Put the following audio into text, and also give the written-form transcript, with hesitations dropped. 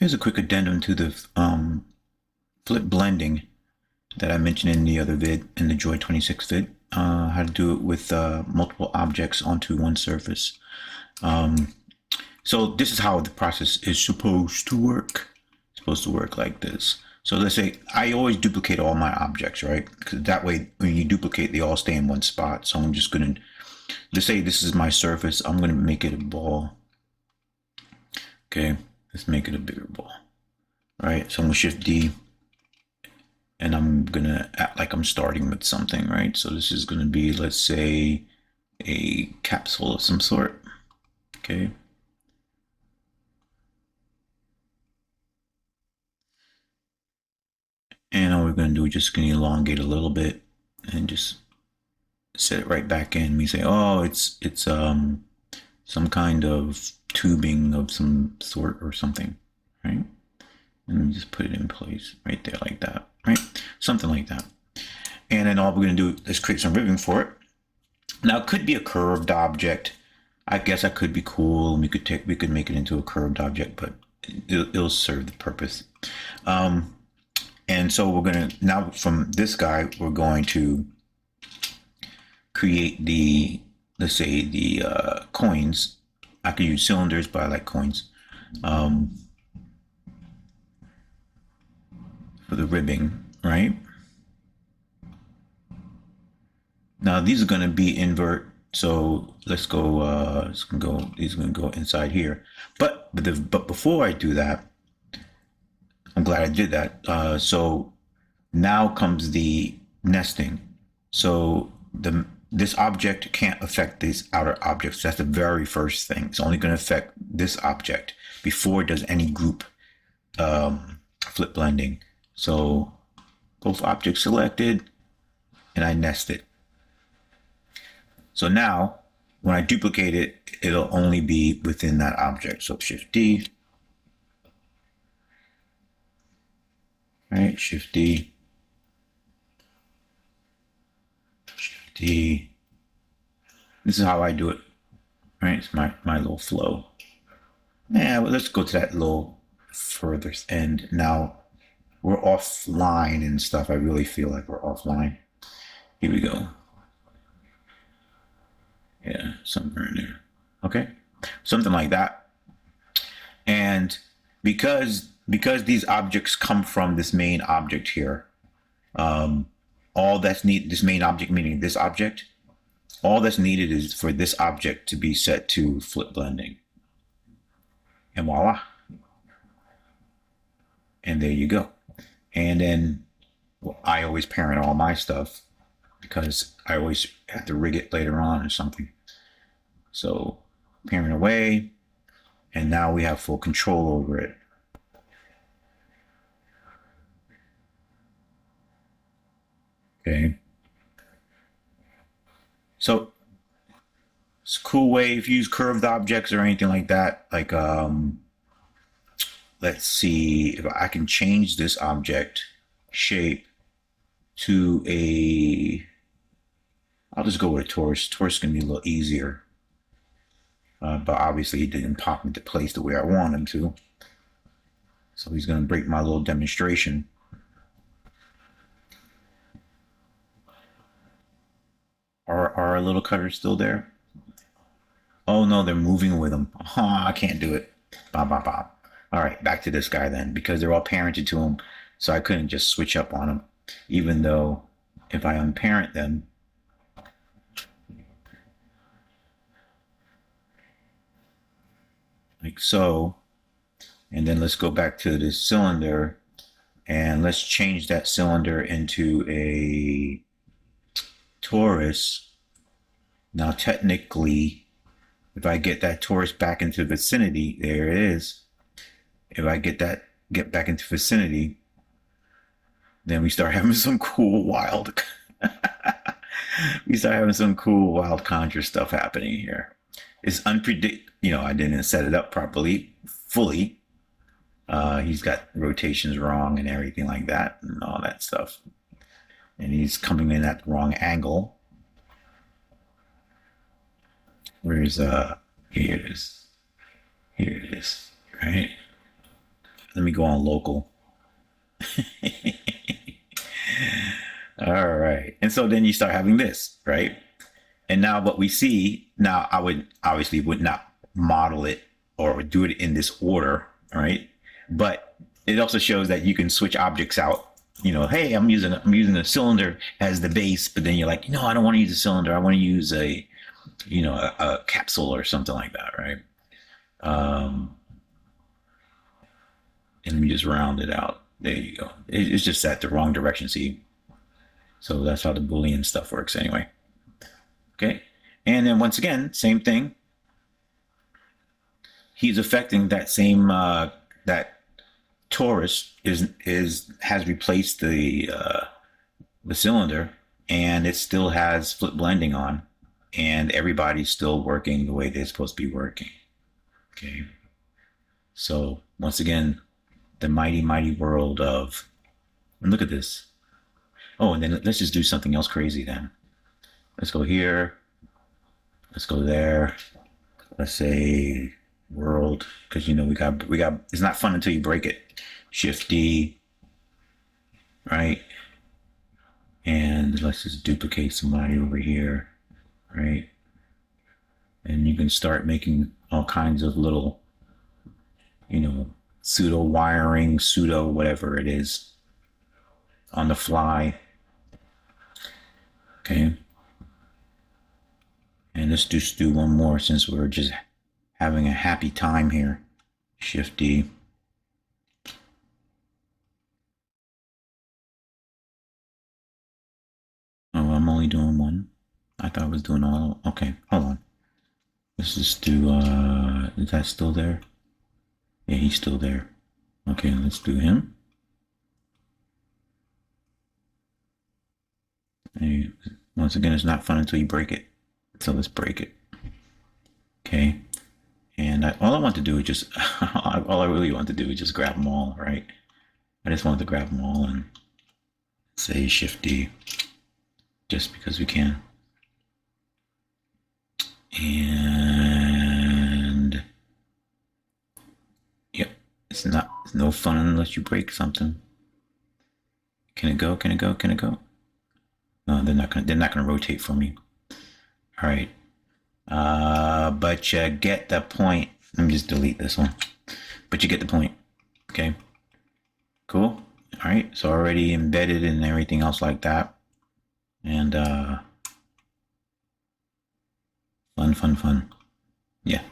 Here's a quick addendum to the flip blending that I mentioned in the other vid, in the Joy 26 vid. How to do it with multiple objects onto one surface. So this is how the process is supposed to work. It's supposed to work like this. So let's say I always duplicate all my objects, right? Because that way, when you duplicate, they all stay in one spot. So I'm just going to, let's say this is my surface. I'm going to make it a ball. Okay, let's make it a bigger ball. All right, so I'm going to Shift D. And I'm going to act like I'm starting with something, right? So this is going to be, let's say, a capsule of some sort. Okay. And all we're going to do is just going to elongate a little bit and just set it right back in. We say, oh, it's some kind of tubing of some sort or something, right? And we just put it in place right there like that, right? Something like that. And then all we're going to do is create some ribbing for it. Now it could be a curved object. I guess that could be cool. We could make it into a curved object, but it'll serve the purpose. And so we're going to, now from this guy, we're going to create the, let's say the coins. I could use cylinders, but I like coins. For the ribbing, right? Now these are going to be invert. So let's go, these are going to go inside here. But before I do that, I'm glad I did that. So now comes the nesting. So this object can't affect these outer objects. That's the very first thing. It's only going to affect this object before it does any group flip blending. So both objects selected, and I nest it. So now when I duplicate it, it'll only be within that object. So Shift D. Right, Shift D, Shift D. This is how I do it. Right, it's my little flow. Yeah, well, let's go to that little further end. Now we're offline and stuff. I really feel like we're offline. Here we go. Yeah, somewhere in there. Okay, something like that. And because these objects come from this main object here, all that's needed, this main object meaning this object, all that's needed is for this object to be set to flip blending. And voila. And there you go. And then I always parent all my stuff because I always have to rig it later on or something. So parent away, and now we have full control over it. Okay. So it's a cool way if you use curved objects or anything like that. Like, let's see if I can change this object shape to a, I'll just go with a torus. Torus is going to be a little easier. But obviously he didn't pop into place the way I want him to. So he's going to break my little demonstration. Are our little cutters still there? Oh no, they're moving with them. Oh, I can't do it. Bop, bop, bop. All right, back to this guy then, because they're all parented to him. So I couldn't just switch up on them, even though if I unparent them, like so, and then let's go back to this cylinder and let's change that cylinder into a torus. Now technically, if I get that torus back into vicinity, there it is. If I get back into vicinity, then we start having some cool wild we start having some cool wild conjure stuff happening here. It's unpredictable. You know, I didn't set it up properly, fully. He's got rotations wrong and everything like that and all that stuff. And he's coming in at the wrong angle. Where's here it is. Here it is, right? Let me go on local. All right. And so then you start having this, right? And now what we see, now I would obviously would not model it or do it in this order, right? But it also shows that you can switch objects out. You know, hey, I'm using a cylinder as the base, but then you're like, no, I don't want to use a cylinder. I want to use a capsule or something like that, right? Um, and let me just round it out. There you go. It's just at the wrong direction. See, so that's how the Boolean stuff works anyway. Okay. And then once again, same thing. He's affecting that same that torus is has replaced the cylinder, and it still has flip blending on, and everybody's still working the way they're supposed to be working. Okay. So once again, the mighty, mighty world of, and look at this. Oh, and then let's just do something else crazy then. Let's go here. Let's go there. Let's say world, because you know we got. It's not fun until you break it. Shift D, right? And let's just duplicate somebody over here, right? And you can start making all kinds of little, you know, pseudo wiring, pseudo whatever it is on the fly. Okay. And let's just do one more since we're just having a happy time here. Shift D. Oh, I'm only doing one. I thought I was doing all. Okay, hold on. Let's just do, is that still there? Yeah, he's still there. Okay, let's do him. And once again, it's not fun until you break it. So let's break it. Okay. And all I want to do is just, all I really want to do is just grab them all, right? I just wanted to grab them all and say Shift D, just because we can. And yep, it's no fun unless you break something. Can it go? Can it go? Can it go? No, they're not gonna rotate for me. All right. But you get the point. Let me just delete this one. But you get the point. Okay. Cool. All right. So already embedded and everything else like that. And fun. Yeah.